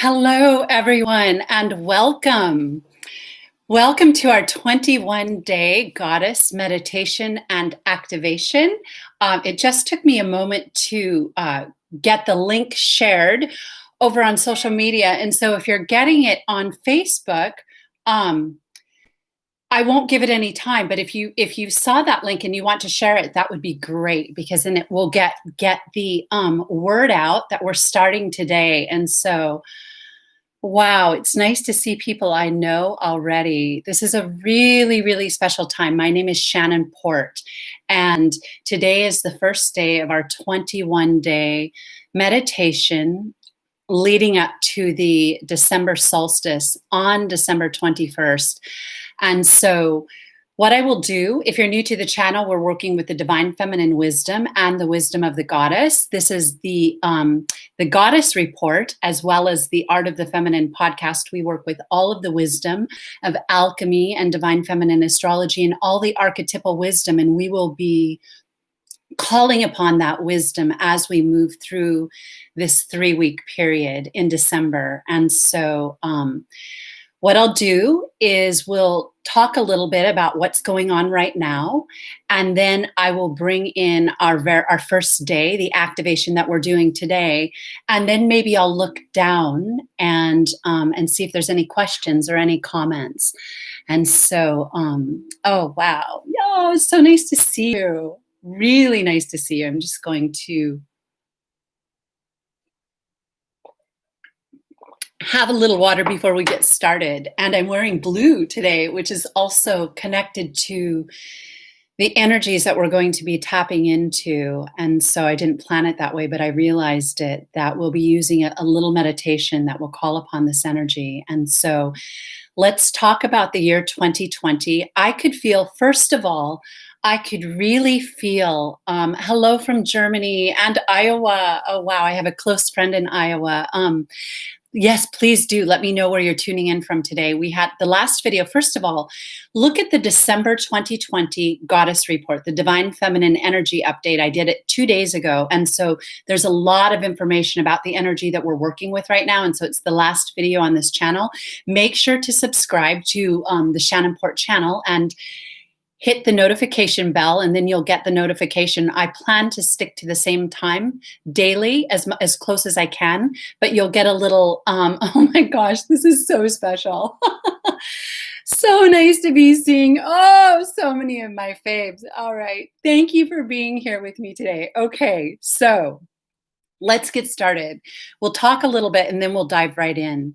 Hello, everyone, and welcome. Welcome to our 21-day goddess meditation and activation. It just took me a moment to get the link shared over on social media. And so if you're getting it on Facebook, um, I won't give it any time, but if you saw that link and you want to share it, that would be great because then it will get the word out that we're starting today. And so wow, it's nice to see people I know already. This is a really, really special time. My name is Shannon Port, and today is the first day of our 21-day meditation leading up to the December solstice on December 21st. And so what I will do, if you're new to the channel, we're working with the divine feminine wisdom and the wisdom of the goddess. This is the goddess report, as well as the Art of the Feminine podcast. We work with all of the wisdom of alchemy and divine feminine astrology and all the archetypal wisdom. And we will be calling upon that wisdom as we move through this 3-week period in December. And so, what I'll do is we'll talk a little bit about what's going on right now, and then I will bring in our first day, the activation that we're doing today, and then maybe I'll look down and see if there's any questions or any comments. And so, oh wow, yeah, it's so nice to see you. Really nice to see you. I'm just going to have a little water before we get started. And I'm wearing blue today, which is also connected to the energies that we're going to be tapping into. And so I didn't plan it that way, but I realized it that we'll be using a little meditation that will call upon this energy. And so let's talk about the year 2020. I could feel, first of all, I could really feel, hello from Germany and Iowa. Oh, wow, I have a close friend in Iowa. Yes, please do let me know where you're tuning in from today. We had the last video. First of all, look at the December 2020 Goddess Report, the Divine Feminine Energy Update. I did it 2 days ago. And so there's a lot of information about the energy that we're working with right now. And so it's the last video on this channel. Make sure to subscribe to the Shannon Port channel and hit the notification bell, and then you'll get the notification. I plan to stick to the same time daily as close as I can, but you'll get a little, oh my gosh, this is so special. So nice to be seeing, so many of my faves. All right, thank you for being here with me today. Okay, so let's get started. We'll talk a little bit and then we'll dive right in.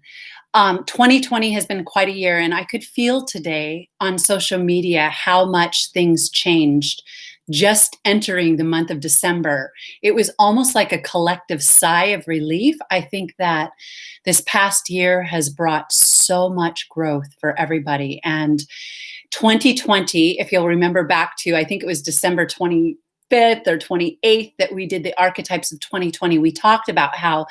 2020 has been quite a year, and I could feel today on social media how much things changed just entering the month of December. It was almost like a collective sigh of relief. I think that this past year has brought so much growth for everybody. And 2020, if you'll remember back to, I think it was December 25th or 28th that we did the archetypes of 2020, we talked about how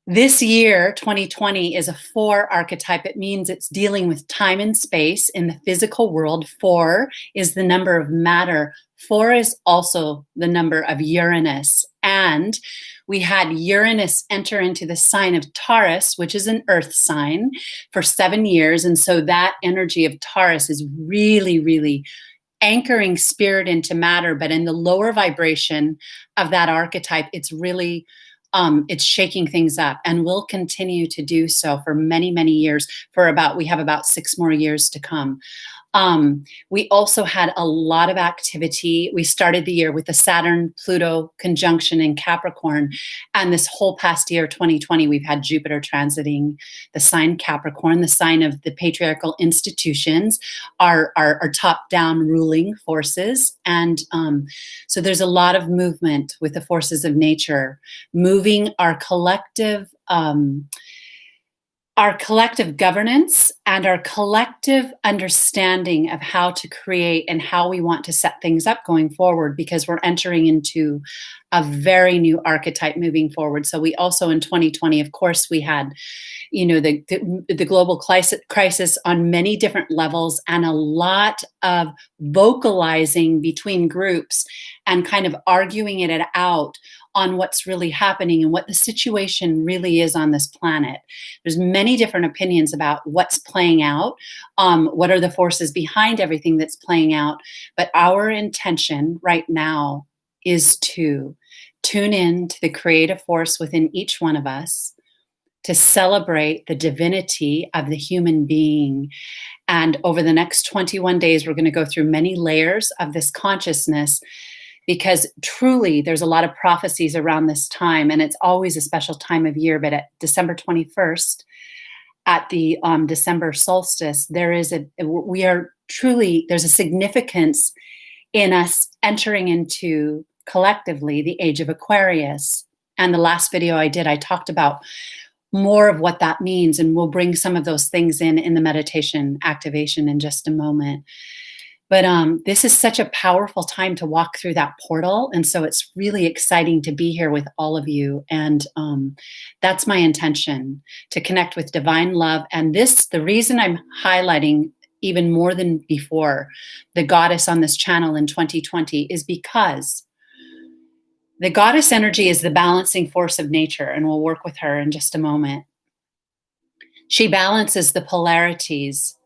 this year, 2020, is a 4 archetype. It means it's dealing with time and space in the physical world. 4 is the number of matter. 4 is also the number of Uranus. And we had Uranus enter into the sign of Taurus, which is an earth sign, for 7 years. And so that energy of Taurus is really, really anchoring spirit into matter. But in the lower vibration of that archetype, it's really it's shaking things up, and will continue to do so for many, many years. We have about 6 more years to come. We also had a lot of activity. We started the year with the Saturn-Pluto conjunction in Capricorn. And this whole past year, 2020, we've had Jupiter transiting the sign Capricorn, the sign of the patriarchal institutions, our top-down ruling forces. And so there's a lot of movement with the forces of nature, moving our collective governance and our collective understanding of how to create and how we want to set things up going forward, because we're entering into a very new archetype moving forward. So we also, in 2020, of course, we had, the global crisis on many different levels, and a lot of vocalizing between groups and kind of arguing it out on what's really happening and what the situation really is on this planet. There's many different opinions about what's playing out, what are the forces behind everything that's playing out. But our intention right now is to tune in to the creative force within each one of us, to celebrate the divinity of the human being. And over the next 21 days, we're going to go through many layers of this consciousness, because truly there's a lot of prophecies around this time, and it's always a special time of year. But at December 21st, at the December solstice, there's a significance in us entering into collectively the Age of Aquarius. And the last video I did, I talked about more of what that means, and we'll bring some of those things in the meditation activation in just a moment. But this is such a powerful time to walk through that portal, and so it's really exciting to be here with all of you. And that's my intention, to connect with divine love. And the reason I'm highlighting even more than before the goddess on this channel in 2020 is because the goddess energy is the balancing force of nature, and we'll work with her in just a moment. She balances the polarities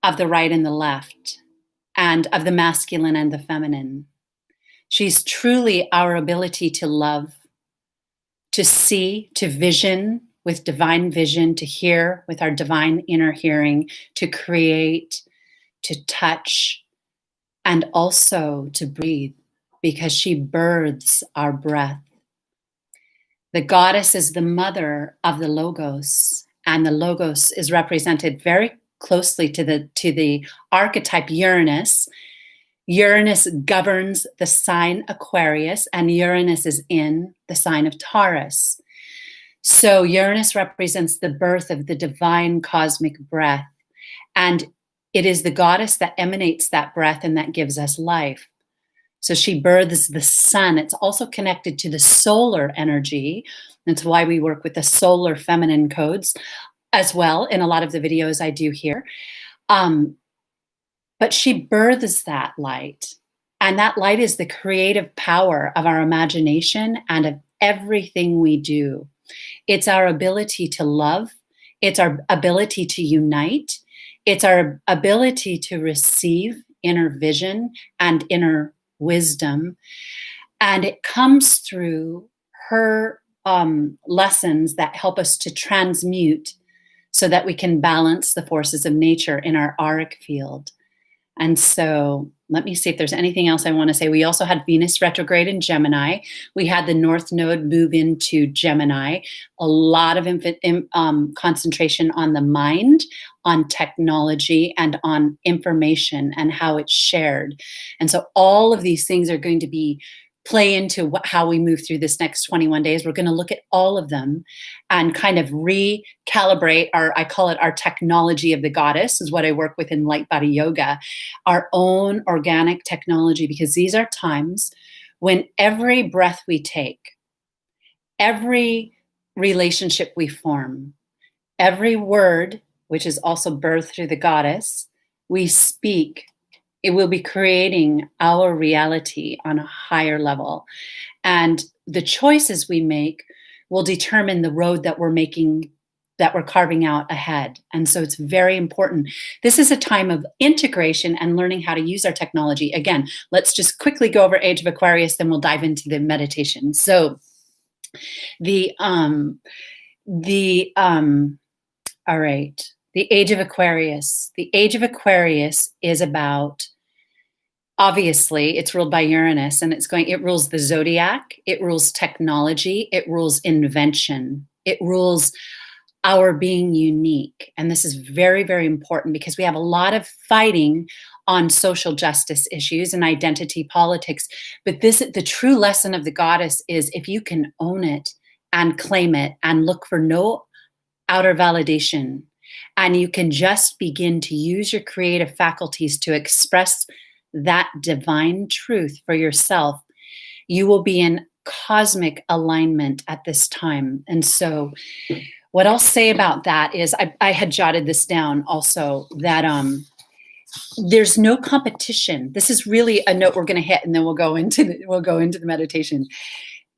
of the right and the left, and of the masculine and the feminine. She's truly our ability to love, to see, to vision with divine vision, to hear with our divine inner hearing, to create, to touch, and also to breathe, because she births our breath. The goddess is the mother of the Logos, and the Logos is represented very closely to the archetype Uranus. Uranus governs the sign Aquarius, and Uranus is in the sign of Taurus. So Uranus represents the birth of the divine cosmic breath, and it is the goddess that emanates that breath and that gives us life. So she births the sun. It's also connected to the solar energy. That's why we work with the solar feminine codes as well in a lot of the videos I do here. But she births that light. And that light is the creative power of our imagination and of everything we do. It's our ability to love. It's our ability to unite. It's our ability to receive inner vision and inner wisdom. And it comes through her lessons that help us to transmute so that we can balance the forces of nature in our auric field. And so let me see if there's anything else I want to say. We also had Venus retrograde in Gemini. We had the North Node move into Gemini. A lot of concentration on the mind, on technology, and on information and how it's shared. And so all of these things are going to play into how we move through this next 21 days. We're going to look at all of them and kind of recalibrate I call it our technology of the goddess, is what I work with in Light Body Yoga, our own organic technology, because these are times when every breath we take, every relationship we form, every word, which is also birthed through the goddess, we speak, it will be creating our reality on a higher level. And the choices we make will determine the road that we're making, that we're carving out ahead. And so it's very important. This is a time of integration and learning how to use our technology. Again, let's just quickly go over Age of Aquarius, then we'll dive into the meditation. So all right. The Age of Aquarius. The Age of Aquarius is about, obviously, it's ruled by Uranus, and it rules the zodiac, it rules technology, it rules invention, it rules our being unique. And this is very, very important because we have a lot of fighting on social justice issues and identity politics. But the true lesson of the goddess is if you can own it and claim it and look for no outer validation, and you can just begin to use your creative faculties to express that divine truth for yourself, you will be in cosmic alignment at this time. And so what I'll say about that is I had jotted this down also, that there's no competition. This is really a note we're going to hit, and then we'll go into the meditation.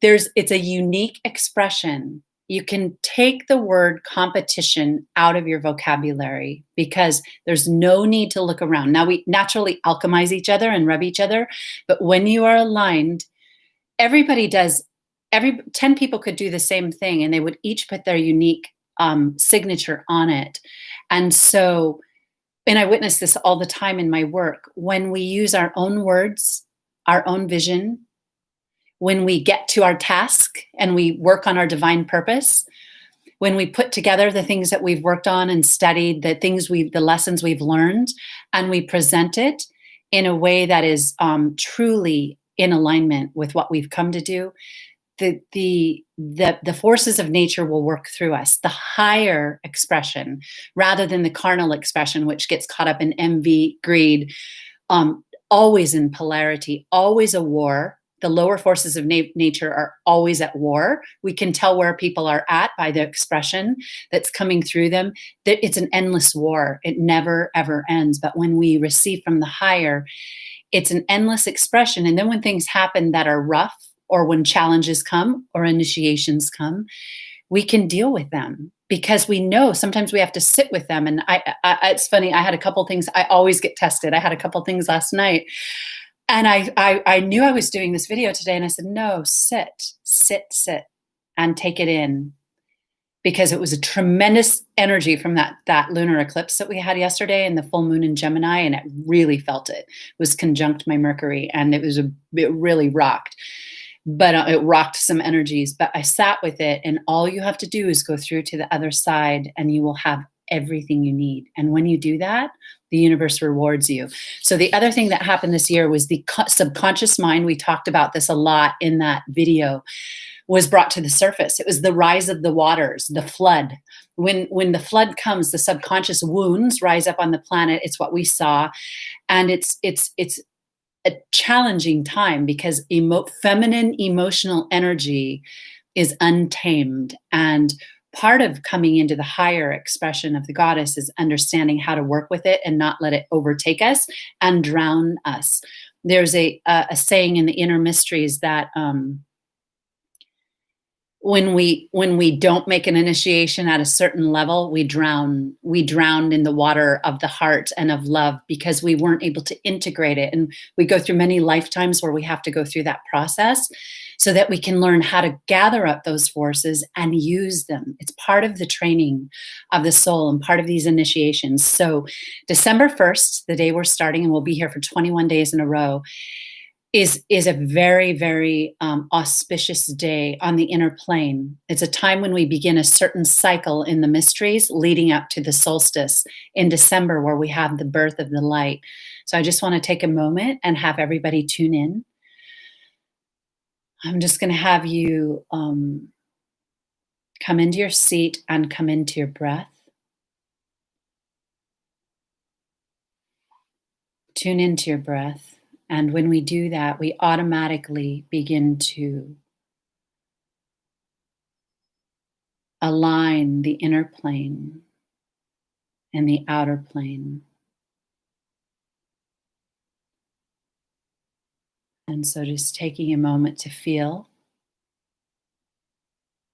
it's a unique expression. You can take the word competition out of your vocabulary because there's no need to look around. Now, we naturally alchemize each other and rub each other, but when you are aligned, everybody does. Every 10 people could do the same thing, and they would each put their unique signature on it. And so, and I witness this all the time in my work, when we use our own words, our own vision, when we get to our task and we work on our divine purpose, when we put together the things that we've worked on and studied, the lessons we've learned, and we present it in a way that is truly in alignment with what we've come to do, the forces of nature will work through us. The higher expression, rather than the carnal expression, which gets caught up in envy, greed, always in polarity, always a war. The lower forces of nature are always at war. We can tell where people are at by the expression that's coming through them. It's an endless war. It never, ever ends. But when we receive from the higher, it's an endless expression. And then when things happen that are rough, or when challenges come or initiations come, we can deal with them because we know sometimes we have to sit with them. And it's funny, I had a couple things, I always get tested. I had a couple things last night. And I knew I was doing this video today, and I said, no, sit, and take it in, because it was a tremendous energy from that lunar eclipse that we had yesterday and the full moon in Gemini, and it really felt it. It was conjunct my Mercury, and it really rocked. But it rocked some energies. But I sat with it, and all you have to do is go through to the other side, and you will have everything you need. And when you do that, the universe rewards you. So the other thing that happened this year was the subconscious mind. We talked about this a lot in that video, was brought to the surface. It was the rise of the waters, the flood. When the flood comes, the subconscious wounds rise up on the planet. It's what we saw. And it's a challenging time because feminine emotional energy is untamed. And part of coming into the higher expression of the goddess is understanding how to work with it and not let it overtake us and drown us. There's a saying in the inner mysteries that when we don't make an initiation at a certain level, we drown in the water of the heart and of love because we weren't able to integrate it. And we go through many lifetimes where we have to go through that process so that we can learn how to gather up those forces and use them. It's part of the training of the soul and part of these initiations. So December 1st, the day we're starting, and we'll be here for 21 days in a row, is a very, very auspicious day on the inner plane. It's a time when we begin a certain cycle in the mysteries leading up to the solstice in December, where we have the birth of the light. So I just want to take a moment and have everybody tune in. I'm just going to have you come into your seat and come into your breath. Tune into your breath. And when we do that, we automatically begin to align the inner plane and the outer plane. And so just taking a moment to feel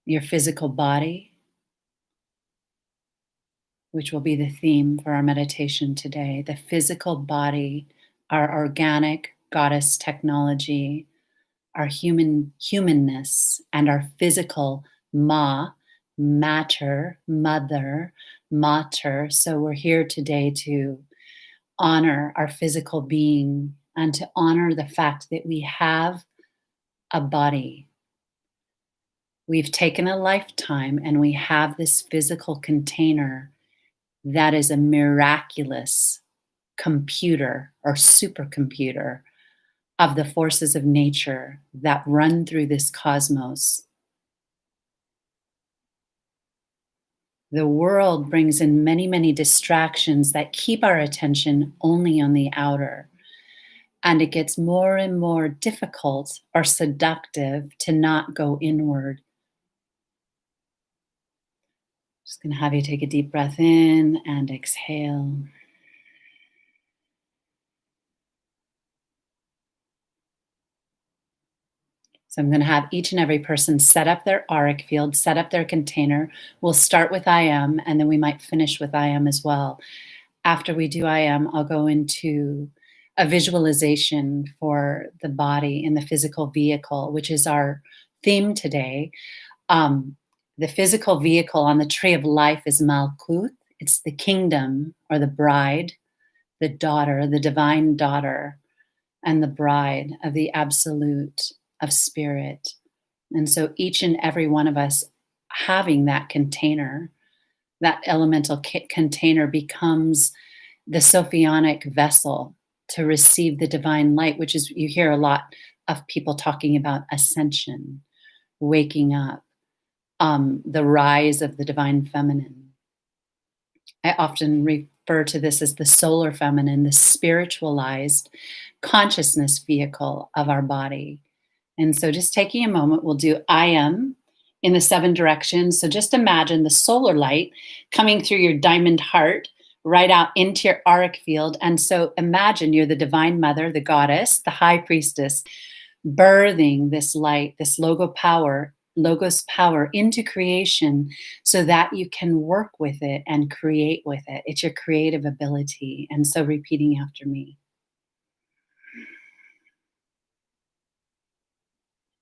your physical body, which will be the theme for our meditation today. The physical body, our organic goddess technology, our humanness, and our physical matter, mother, mater. So we're here today to honor our physical being and to honor the fact that we have a body. We've taken a lifetime and we have this physical container that is a miraculous computer or supercomputer of the forces of nature that run through this cosmos. The world brings in many, many distractions that keep our attention only on the outer. And it gets more and more difficult or seductive to not go inward. Just going to have you take a deep breath in and exhale. So I'm going to have each and every person set up their auric field, set up their container. We'll start with I am, and then we might finish with I am as well. After we do I am, I'll go into a visualization for the body in the physical vehicle, which is our theme today. Um, the physical vehicle on the tree of life is Malkuth. It's the kingdom or the bride, the daughter, the divine daughter, and the bride of the absolute of spirit. And so each and every one of us having that container, that elemental container becomes the Sophionic vessel to receive the divine light, which is, you hear a lot of people talking about ascension, waking up, the rise of the divine feminine. I often refer to this as the solar feminine, the spiritualized consciousness vehicle of our body. And so just taking a moment, we'll do I am in the 7 directions. So just imagine the solar light coming through your diamond heart right out into your auric field. And so imagine you're the divine mother, the goddess, the high priestess, birthing this light, this logos power into creation so that you can work with it and create with it. It's your creative ability. And so repeating after me.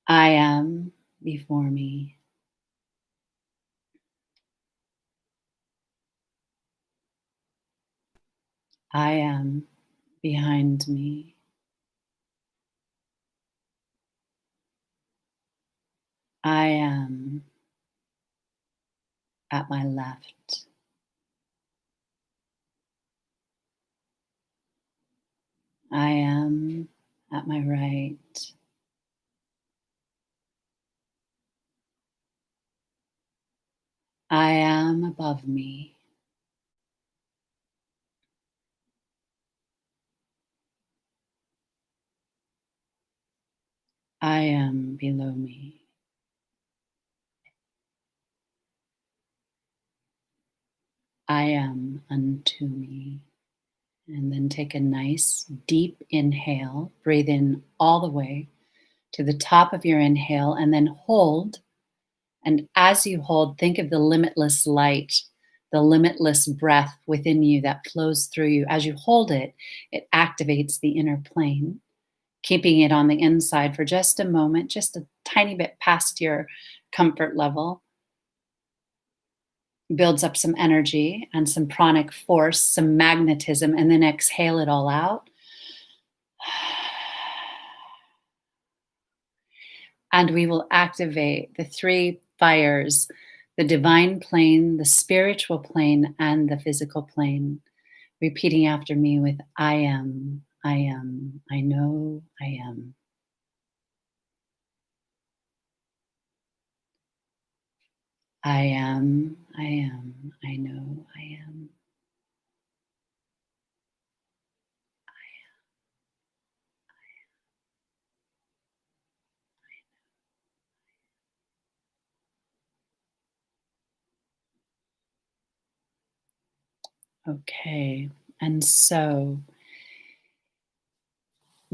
I am before me. I am behind me. I am at my left. I am at my right. I am above me. I am below me. I am unto me. And then take a nice deep inhale. Breathe in all the way to the top of your inhale and then hold. And as you hold, think of the limitless light, the limitless breath within you that flows through you. As you hold it, it activates the inner plane, keeping it on the inside for just a moment, just a tiny bit past your comfort level. Builds up some energy and some pranic force, some magnetism, and then exhale it all out. And we will activate the 3 fires, the divine plane, the spiritual plane, and the physical plane. Repeating after me with I am, I know I am. I am, I know I am. Okay, and so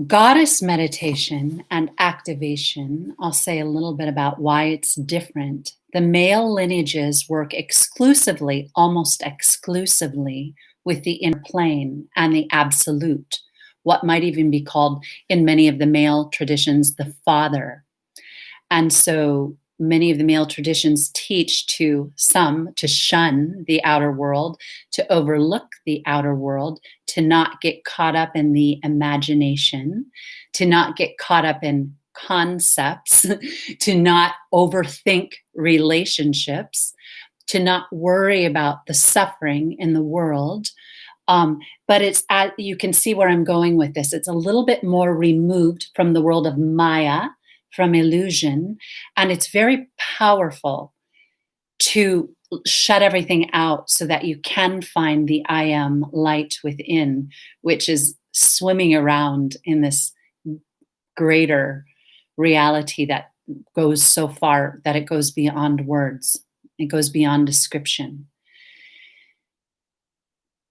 goddess meditation and activation, I'll say a little bit about why it's different. The male lineages work exclusively, almost exclusively, with the inner plane and the absolute, what might even be called in many of the male traditions, the father. And so many of the male traditions teach to some to shun the outer world, to overlook the outer world, to not get caught up in the imagination, to not get caught up in concepts, to not overthink relationships, to not worry about the suffering in the world. But you can see where I'm going with this. It's a little bit more removed from the world of Maya, from illusion, and it's very powerful to shut everything out so that you can find the I am light within, which is swimming around in this greater reality that goes so far that it goes beyond words, it goes beyond description.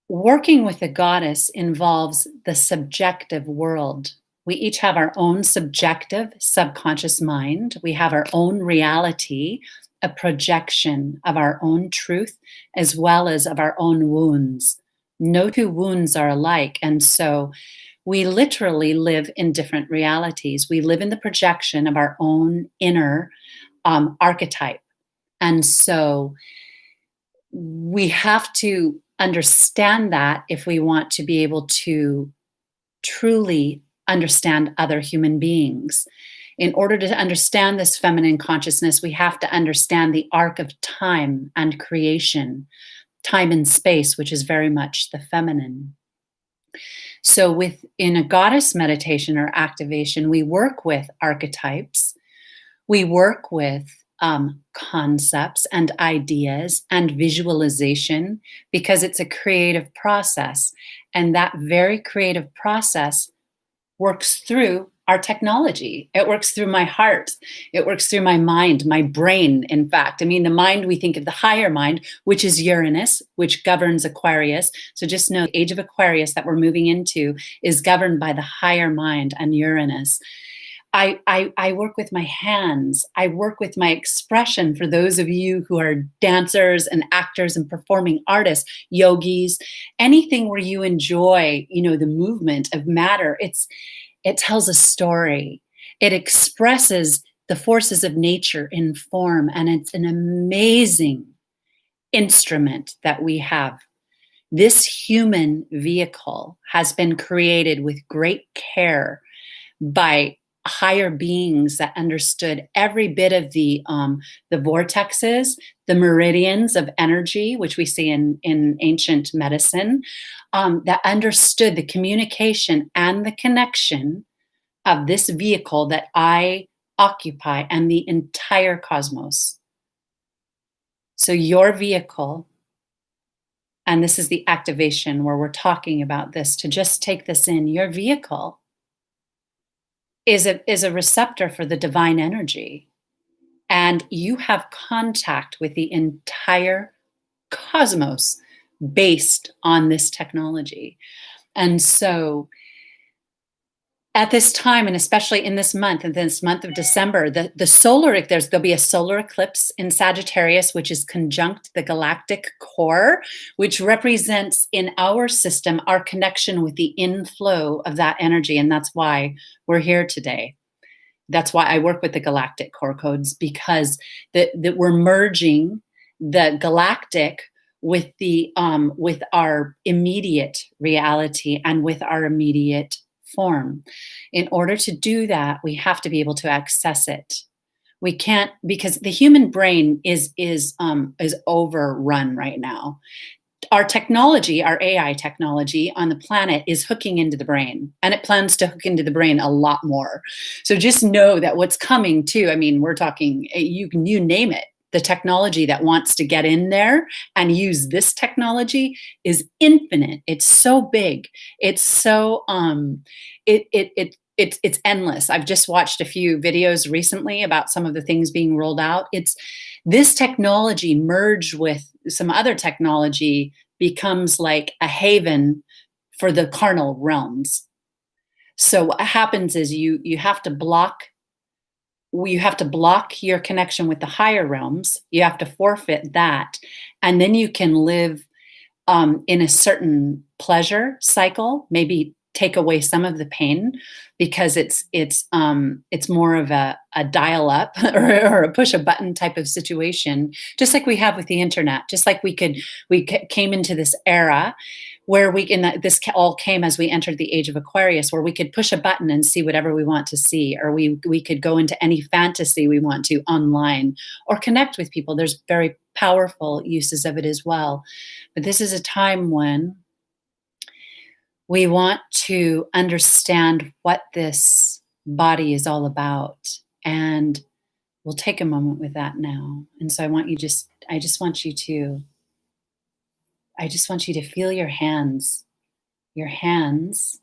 Working with the goddess involves the subjective world We each have our own subjective subconscious mind. We have our own reality, a projection of our own truth, as well as of our own wounds. No two wounds are alike. And so we literally live in different realities. We live in the projection of our own inner archetype. And so we have to understand that if we want to be able to truly understand other human beings. In order to understand this feminine consciousness, we have to understand the arc of time and creation, time and space, which is very much the feminine. So, in a goddess meditation or activation, we work with archetypes, we work with concepts and ideas and visualization because it's a creative process. And that very creative process works through our technology. It works through my heart. It works through my mind, my brain, in fact. I mean, the mind, we think of the higher mind, which is Uranus, which governs Aquarius. So just know the age of Aquarius that we're moving into is governed by the higher mind and Uranus. I work with my hands. I work with my expression for those of you who are dancers and actors and performing artists, yogis, anything where you enjoy, the movement of matter. It tells a story. It expresses the forces of nature in form, and it's an amazing instrument that we have. This human vehicle has been created with great care by higher beings that understood every bit of the vortexes, the meridians of energy, which we see in ancient medicine, that understood the communication and the connection of this vehicle that I occupy and the entire cosmos. So your vehicle, and this is the activation where we're talking about this, to just take this in, your vehicle is a receptor for the divine energy. And you have contact with the entire cosmos based on this technology. And so at this time, and especially in this month of December, there'll be a solar eclipse in Sagittarius, which is conjunct the galactic core, which represents in our system our connection with the inflow of that energy. And that's why we're here today. That's why I work with the galactic core codes, because that we're merging the galactic with with our immediate reality and with our immediate form. In order to do that, we have to be able to access it. We can't, because the human brain is overrun right now. Our technology, our AI technology on the planet is hooking into the brain, and it plans to hook into the brain a lot more. So just know that what's coming too, I mean, we're talking, you name it, the technology that wants to get in there and use this technology is infinite. It's so big. It's so it's endless. I've just watched a few videos recently about some of the things being rolled out. It's this technology merged with some other technology becomes like a haven for the carnal realms. So what happens is you have to block your connection with the higher realms. You have to forfeit that. And then you can live in a certain pleasure cycle, maybe take away some of the pain, because it's more of a dial up or a push a button type of situation, just like we have with the internet, just like we came into this era where this all came as we entered the age of Aquarius, where we could push a button and see whatever we want to see, or we could go into any fantasy we want to online or connect with people. There's very powerful uses of it as well. But this is a time when we want to understand what this body is all about. And we'll take a moment with that now. And so I just want you to feel your hands. Your hands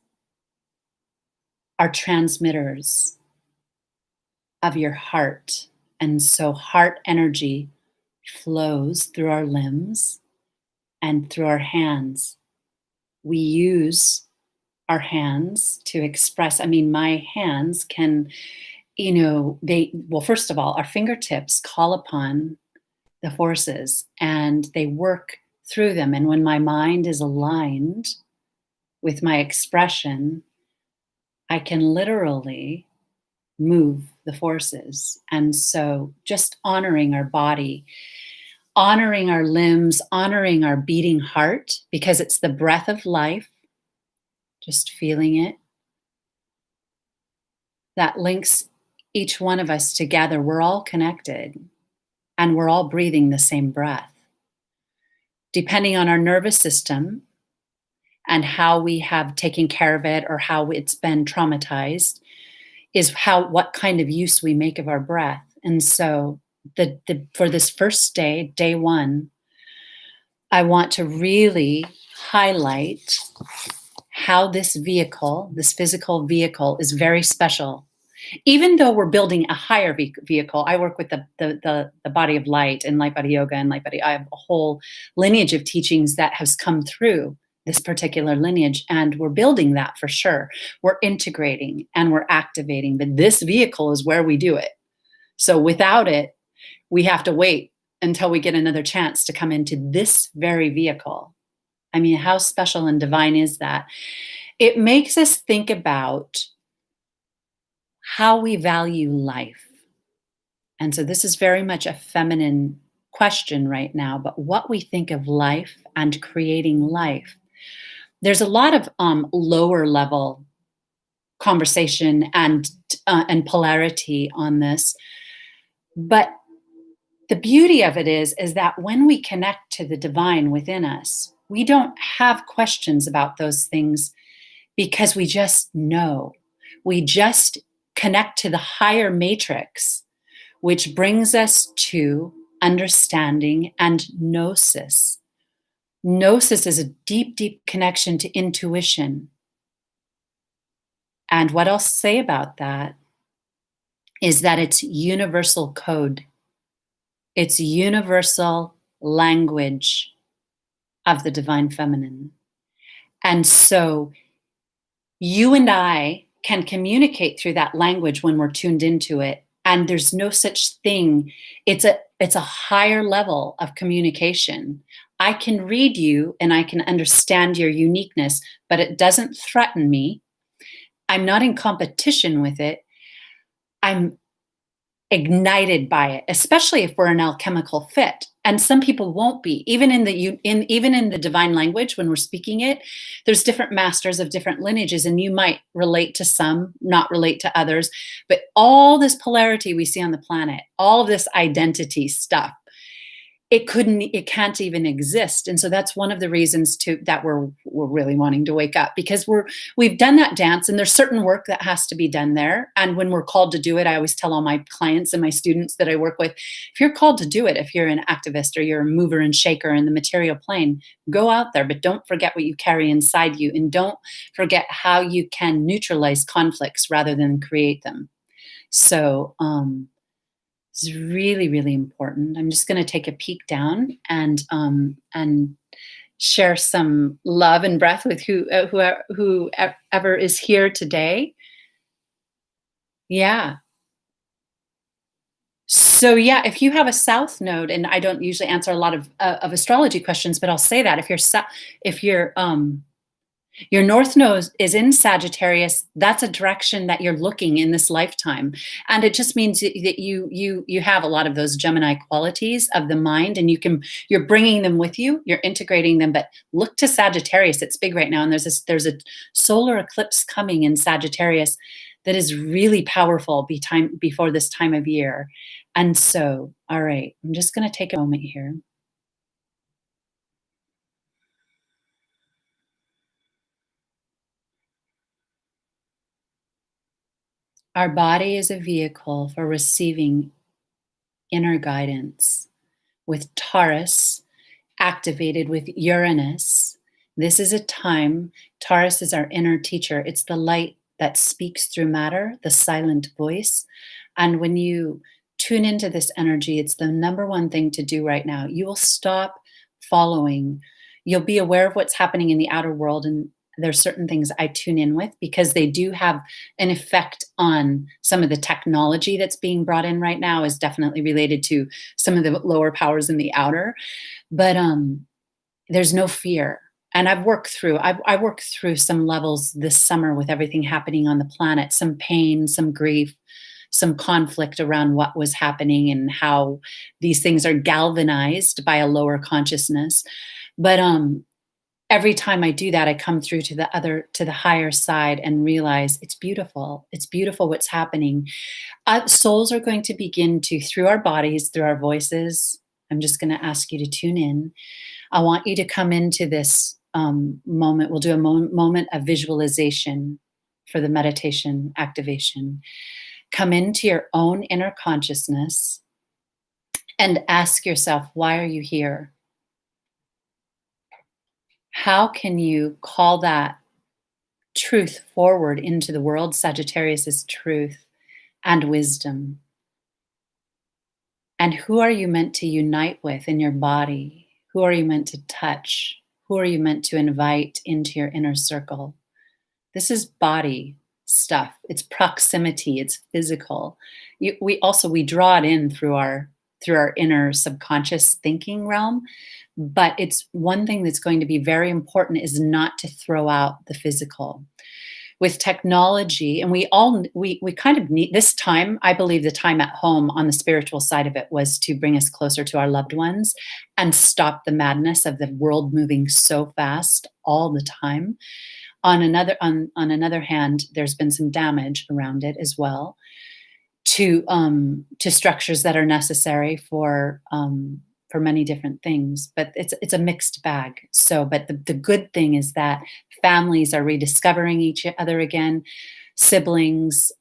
are transmitters of your heart. And so heart energy flows through our limbs and through our hands. We use our hands to express. I mean, my hands can, well, first of all, our fingertips call upon the forces and they work through them. And when my mind is aligned with my expression, I can literally move the forces. And so just honoring our body, honoring our limbs, honoring our beating heart, because it's the breath of life, just feeling it, that links each one of us together. We're all connected and we're all breathing the same breath. Depending on our nervous system and how we have taken care of it or how it's been traumatized is what kind of use we make of our breath. And so for this first day one, I want to really highlight how this physical vehicle is very special. Even though we're building a higher vehicle, I work with the body of light and light body yoga and light body. I have a whole lineage of teachings that has come through this particular lineage, and we're building that for sure. We're integrating and we're activating, but this vehicle is where we do it. So without it, we have to wait until we get another chance to come into this very vehicle. I mean, how special and divine is that? It makes us think about how we value life. And so this is very much a feminine question right now, but what we think of life and creating life. There's a lot of lower level conversation and polarity on this, but the beauty of it is that when we connect to the divine within us, we don't have questions about those things because we just know. We just connect to the higher matrix, which brings us to understanding and gnosis. Gnosis is a deep, deep connection to intuition. And what I'll say about that is that it's universal code. It's universal language of the divine feminine. And so you and I can communicate through that language when we're tuned into it. And there's no such thing. It's a higher level of communication. I can read you and I can understand your uniqueness, but it doesn't threaten me. I'm not in competition with it. I'm ignited by it, especially if we're an alchemical fit. And some people won't be. Even in the divine language, when we're speaking it, there's different masters of different lineages, and you might relate to some, not relate to others. But all this polarity we see on the planet, all of this identity stuff, it can't even exist. And so that's one of the reasons that we're really wanting to wake up, because we've done that dance and there's certain work that has to be done there. And when we're called to do it, I always tell all my clients and my students that I work with, if you're called to do it, if you're an activist or you're a mover and shaker in the material plane, go out there, but don't forget what you carry inside you, and don't forget how you can neutralize conflicts rather than create them. So, is really, really important. I'm just going to take a peek down and share some love and breath with whoever is here today. Yeah. So yeah, if you have a South node, and I don't usually answer a lot of astrology questions, but I'll say that if your North Node is in Sagittarius, that's a direction that you're looking in this lifetime. And it just means that you have a lot of those Gemini qualities of the mind, and you're bringing them with you, you're integrating them. But look to Sagittarius, it's big right now. And there's a solar eclipse coming in Sagittarius that is really powerful before this time of year. And so, all right, I'm just going to take a moment here. Our body is a vehicle for receiving inner guidance. With Taurus activated with Uranus, this is a time, Taurus is our inner teacher. It's the light that speaks through matter, the silent voice. And when you tune into this energy, it's the number one thing to do right now. You will stop following. You'll be aware of what's happening in the outer world, and there's certain things I tune in with because they do have an effect on some of the technology that's being brought in right now is definitely related to some of the lower powers in the outer. But there's no fear. And I worked through some levels this summer with everything happening on the planet, some pain, some grief, some conflict around what was happening and how these things are galvanized by a lower consciousness. But every time I do that, I come through to the higher side and realize it's beautiful. It's beautiful what's happening. Souls are going to begin to, through our bodies, through our voices. I'm just going to ask you to tune in. I want you to come into this moment. We'll do a moment of visualization for the meditation activation. Come into your own inner consciousness and ask yourself, why are you here? How can you call that truth forward into the world? Sagittarius is truth and wisdom. And who are you meant to unite with in your body? Who are you meant to touch? Who are you meant to invite into your inner circle? This is body stuff. It's proximity. It's physical. We draw it in through our inner subconscious thinking realm. But it's one thing that's going to be very important is not to throw out the physical. With technology, and we kind of need this time. I believe the time at home on the spiritual side of it was to bring us closer to our loved ones and stop the madness of the world moving so fast all the time. On another hand, there's been some damage around it as well to structures that are necessary for many different things, but it's a mixed bag. So, but the good thing is that families are rediscovering each other again, siblings,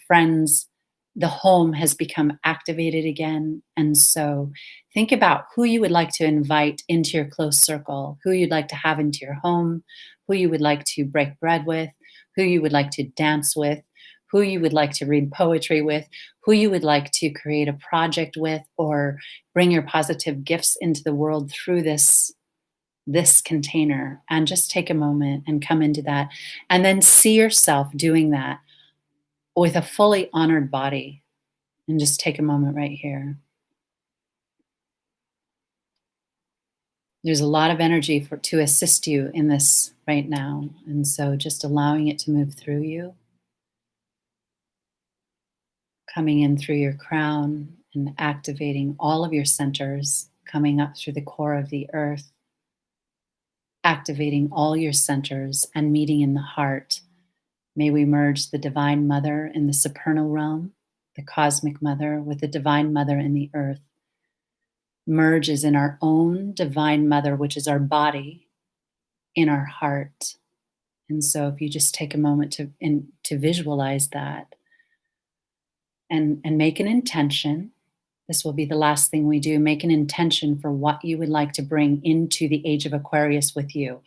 friends, the home has become activated again. And so think about who you would like to invite into your close circle, who you'd like to have into your home, who you would like to break bread with, who you would like to dance with, who you would like to read poetry with, who you would like to create a project with, or bring your positive gifts into the world through this container. And just take a moment and come into that. And then see yourself doing that with a fully honored body. And just take a moment right here. There's a lot of energy to assist you in this right now. And so just allowing it to move through you. Coming in through your crown and activating all of your centers, coming up through the core of the earth, activating all your centers and meeting in the heart. May we merge the Divine Mother in the supernal realm, the Cosmic Mother, with the Divine Mother in the earth. Merges in our own Divine Mother, which is our body, in our heart. And so if you just take a moment to visualize that, and make an intention. This will be the last thing we do. Make an intention for what you would like to bring into the Age of Aquarius with you.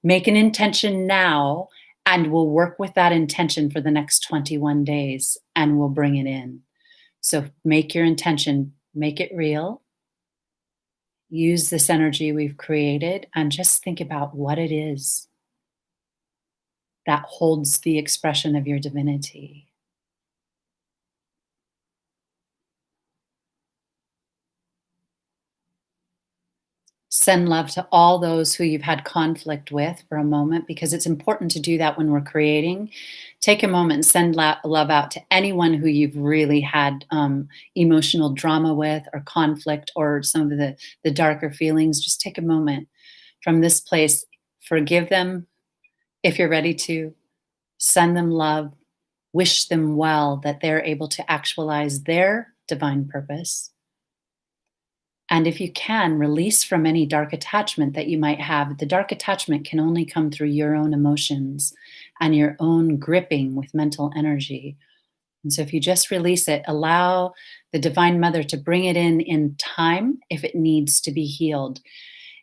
Make an intention now, and we'll work with that intention for the next 21 days, and we'll bring it in. So make your intention, make it real. Use this energy we've created, and just think about what it is that holds the expression of your divinity. Send love to all those who you've had conflict with for a moment, because it's important to do that when we're creating. Take a moment and send love out to anyone who you've really had emotional drama with, or conflict, or some of the darker feelings. Just take a moment from this place. Forgive them if you're ready to. Send them love. Wish them well, that they're able to actualize their divine purpose. And if you can, release from any dark attachment that you might have. The dark attachment can only come through your own emotions and your own gripping with mental energy. And so if you just release it, allow the Divine Mother to bring it in time if it needs to be healed.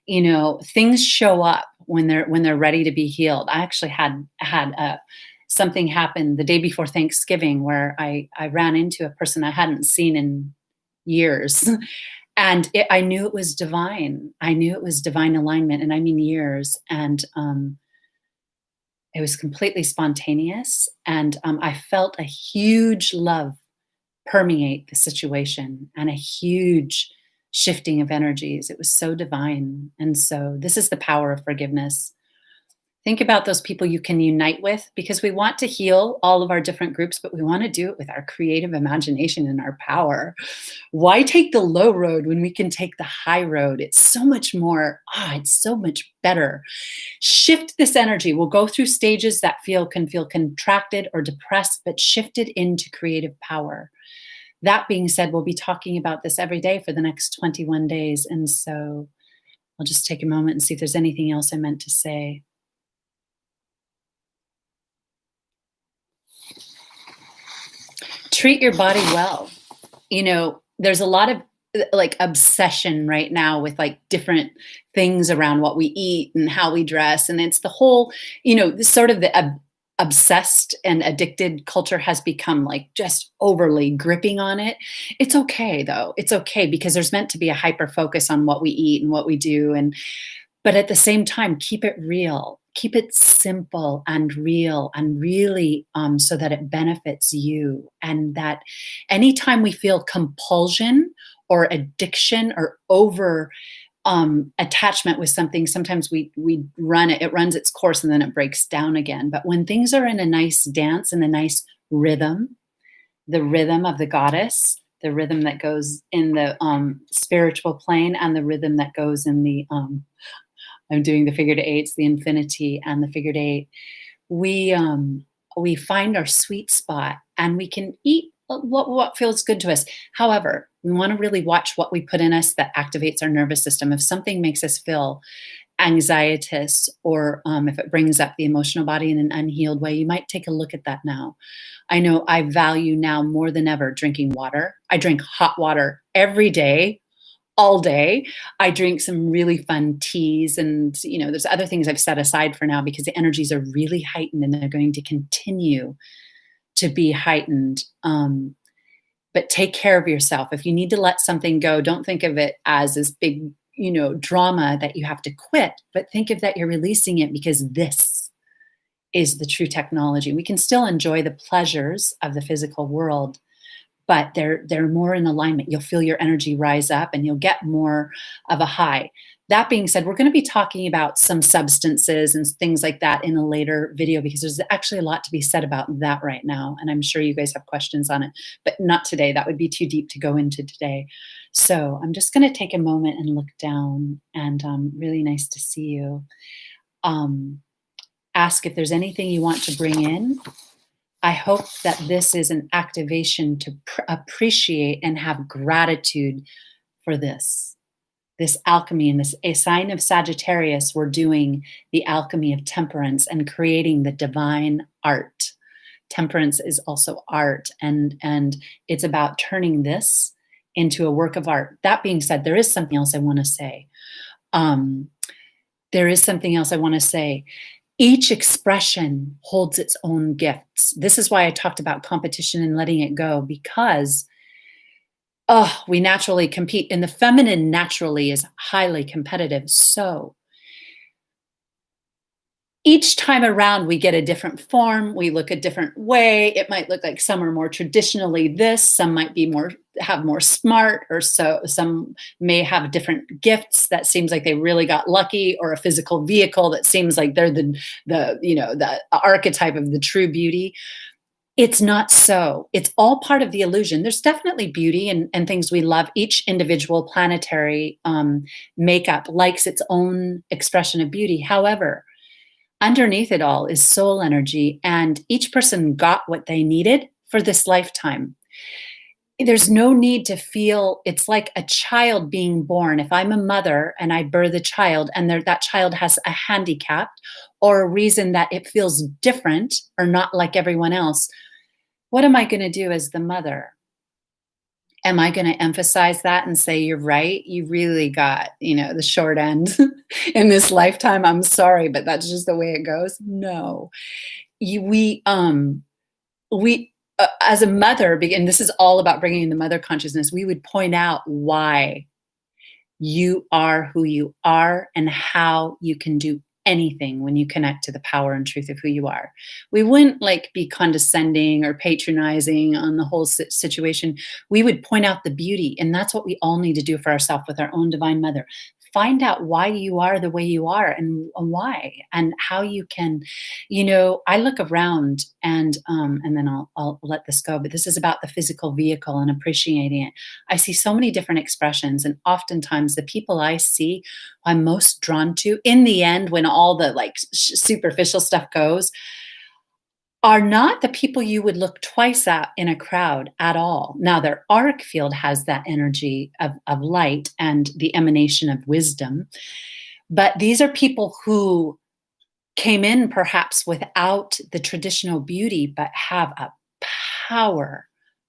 You know, things show up when they're ready to be healed. I actually had something happen the day before Thanksgiving where I ran into a person I hadn't seen in years. And I knew it was divine. I knew it was divine alignment, and I mean years. And It was completely spontaneous, and I felt a huge love permeate the situation and a huge shifting of energies. It was so divine. And so, this is the power of forgiveness. Think about those people you can unite with, because we want to heal all of our different groups, but we want to do it with our creative imagination and our power. Why take the low road when we can take the high road? It's so much more, it's so much better. Shift this energy. We'll go through stages that can feel contracted or depressed, but shifted into creative power. That being said, we'll be talking about this every day for the next 21 days. And so I'll just take a moment and see if there's anything else I meant to say. Treat your body well. There's a lot of like obsession right now with like different things around what we eat and how we dress. And it's the whole, this sort of the obsessed and addicted culture has become like just overly gripping on it. It's okay though. It's okay because there's meant to be a hyper focus on what we eat and what we do. But at the same time, keep it real, keep it simple and real and really so that it benefits you. And that anytime we feel compulsion or addiction or over attachment with something, sometimes we run it, it runs its course and then it breaks down again. But when things are in a nice dance and a nice rhythm, the rhythm of the goddess, the rhythm that goes in the spiritual plane, and the rhythm that goes in the I'm doing the figured eights, the infinity and the figured eight. We find our sweet spot and we can eat what feels good to us. However, we want to really watch what we put in us that activates our nervous system. If something makes us feel anxietous, or if it brings up the emotional body in an unhealed way, you might take a look at that now. I know I value now more than ever drinking water. I drink hot water every day, all day. I drink some really fun teas, and there's other things I've set aside for now because the energies are really heightened and they're going to continue to be heightened. But take care of yourself. If you need to let something go, don't think of it as this big, drama that you have to quit, but think of that you're releasing it because this is the true technology. We can still enjoy the pleasures of the physical world, but they're more in alignment. You'll feel your energy rise up and you'll get more of a high. That being said, we're going to be talking about some substances and things like that in a later video because there's actually a lot to be said about that right now. And I'm sure you guys have questions on it, but not today. That would be too deep to go into today. So I'm just going to take a moment and look down, and really nice to see you. Ask if there's anything you want to bring in. I hope that this is an activation to appreciate and have gratitude for this alchemy. And this a sign of Sagittarius, we're doing the alchemy of temperance and creating the divine art. Temperance is also art, and it's about turning this into a work of art. That being said, there is something else I want to say. Each expression holds its own gifts. This is why I talked about competition and letting it go, because we naturally compete, and the feminine naturally is highly competitive. So each time around we get a different form, we look a different way. It might look like some are more traditionally this, some might be have more smart, or so some may have different gifts that seems like they really got lucky, or a physical vehicle that seems like they're the archetype of the true beauty. It's not so. It's all part of the illusion. There's definitely beauty and things we love. Each individual planetary makeup likes its own expression of beauty. However, underneath it all is soul energy, and each person got what they needed for this lifetime. There's no need to feel, it's like a child being born. If I'm a mother and I birth a child and that child has a handicap or a reason that it feels different or not like everyone else, what am I going to do as the mother? Am I going to emphasize that and say, you're right, you really got, the short end in this lifetime? I'm sorry, but that's just the way it goes. No, we as a mother, and this is all about bringing in the mother consciousness, we would point out why you are who you are and how you can do anything when you connect to the power and truth of who you are. We wouldn't like be condescending or patronizing on the whole situation. We would point out the beauty, and that's what we all need to do for ourselves with our own divine mother. Find out why you are the way you are, and why, and how you can, I look around, and then I'll let this go, but this is about the physical vehicle and appreciating it. I see so many different expressions, and oftentimes the people I see I'm most drawn to in the end, when all the like superficial stuff goes, are not the people you would look twice at in a crowd at all. Now, their auric field has that energy of light and the emanation of wisdom, but these are people who came in perhaps without the traditional beauty, but have a power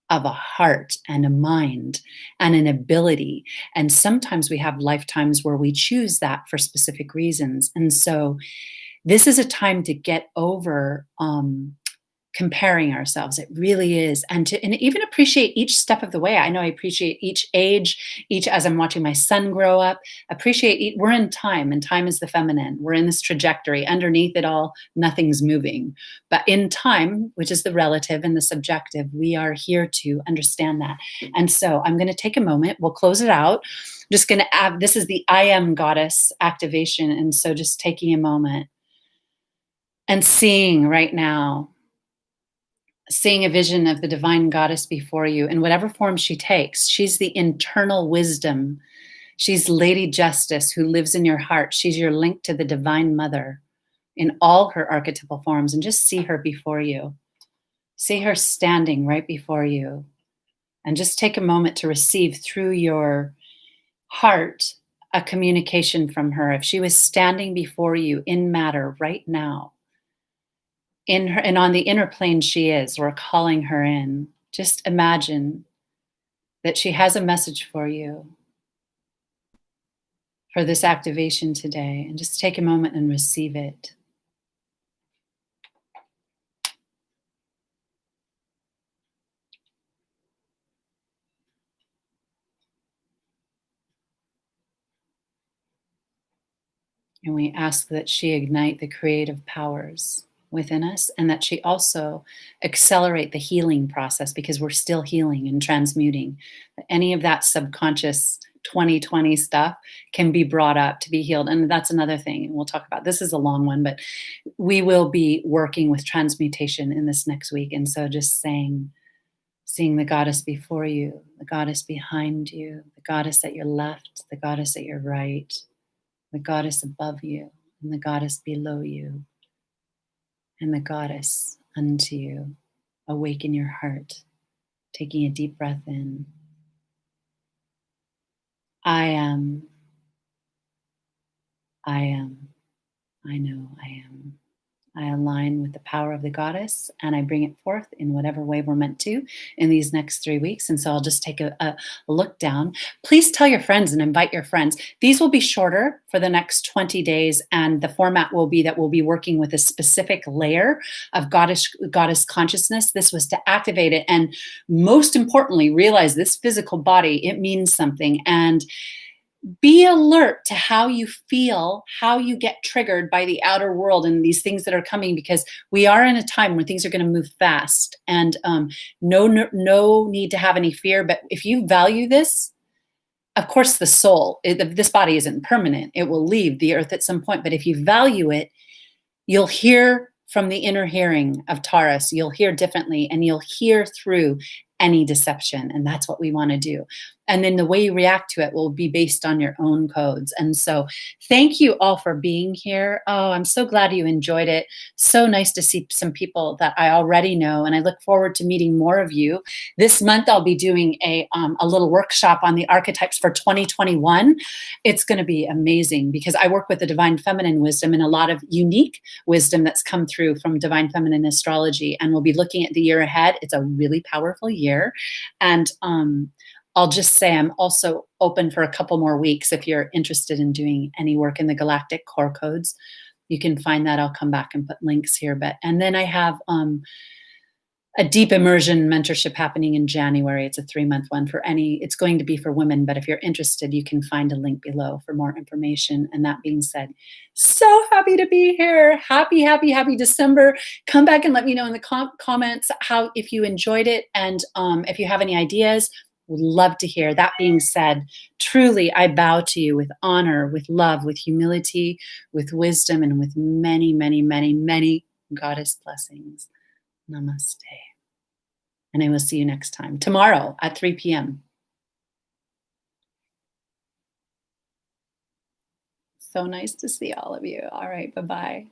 of a heart and a mind and an ability. And sometimes we have lifetimes where we choose that for specific reasons. And so this is a time to get over comparing ourselves. It really is. And even appreciate each step of the way. I know I appreciate each age, each as I'm watching my son grow up, we're in time, and time is the feminine. We're in this trajectory. Underneath it all, nothing's moving. But in time, which is the relative and the subjective, we are here to understand that. And so I'm going to take a moment. We'll close it out. I'm just going to add, this is the I am goddess activation. And so just taking a moment and seeing right now, seeing a vision of the divine goddess before you in whatever form she takes. She's the internal wisdom. She's Lady Justice who lives in your heart. She's your link to the divine mother in all her archetypal forms. And just see her before you. See her standing right before you. And just take a moment to receive through your heart a communication from her. If she was standing before you in matter right now, in her, and on the inner plane she is, we're calling her in. Just imagine that she has a message for you for this activation today, and just take a moment and receive it. And we ask that she ignite the creative powers within us, and that she also accelerate the healing process, because we're still healing and transmuting. Any of that subconscious 2020 stuff can be brought up to be healed. And that's another thing. And we'll talk about, this is a long one, but we will be working with transmutation in this next week. And so just seeing the goddess before you, the goddess behind you, the goddess at your left, the goddess at your right, the goddess above you, and the goddess below you, and the goddess unto you. Awaken your heart, taking a deep breath in. I am, I am, I know I am. I align with the power of the goddess, and I bring it forth in whatever way we're meant to in these next 3 weeks. And so I'll just take a look down. Please tell your friends and invite your friends. These will be shorter for the next 20 days, and the format will be that we'll be working with a specific layer of goddess consciousness. This was to activate it, and most importantly, realize this physical body, it means something. And be alert to how you feel, how you get triggered by the outer world and these things that are coming, because we are in a time where things are going to move fast, and no need to have any fear. But if you value this, of course, the soul, this body isn't permanent. It will leave the earth at some point. But if you value it, you'll hear from the inner hearing of Taurus. You'll hear differently, and you'll hear through any deception. And that's what we want to do. And then the way you react to it will be based on your own codes. And so thank you all for being here. Oh, I'm so glad you enjoyed it. So nice to see some people that I already know. And I look forward to meeting more of you. This month, I'll be doing a little workshop on the archetypes for 2021. It's going to be amazing, because I work with the divine feminine wisdom and a lot of unique wisdom that's come through from divine feminine astrology. And we'll be looking at the year ahead. It's a really powerful year. And I'll just say I'm also open for a couple more weeks. If you're interested in doing any work in the galactic core codes, you can find that. I'll come back and put links here. And then I have a deep immersion mentorship happening in January. It's a 3-month one for any it's going to be for women, but if you're interested, you can find a link below for more information. And that being said, so happy to be here. Happy, happy, happy December. Come back and let me know in the comments how if you enjoyed it and if you have any ideas. Would love to hear. That being said, truly I bow to you with honor, with love, with humility, with wisdom, and with many, many, many, many goddess blessings. Namaste. And I will see you next time, tomorrow at 3 p.m. So nice to see all of you. All right, bye-bye.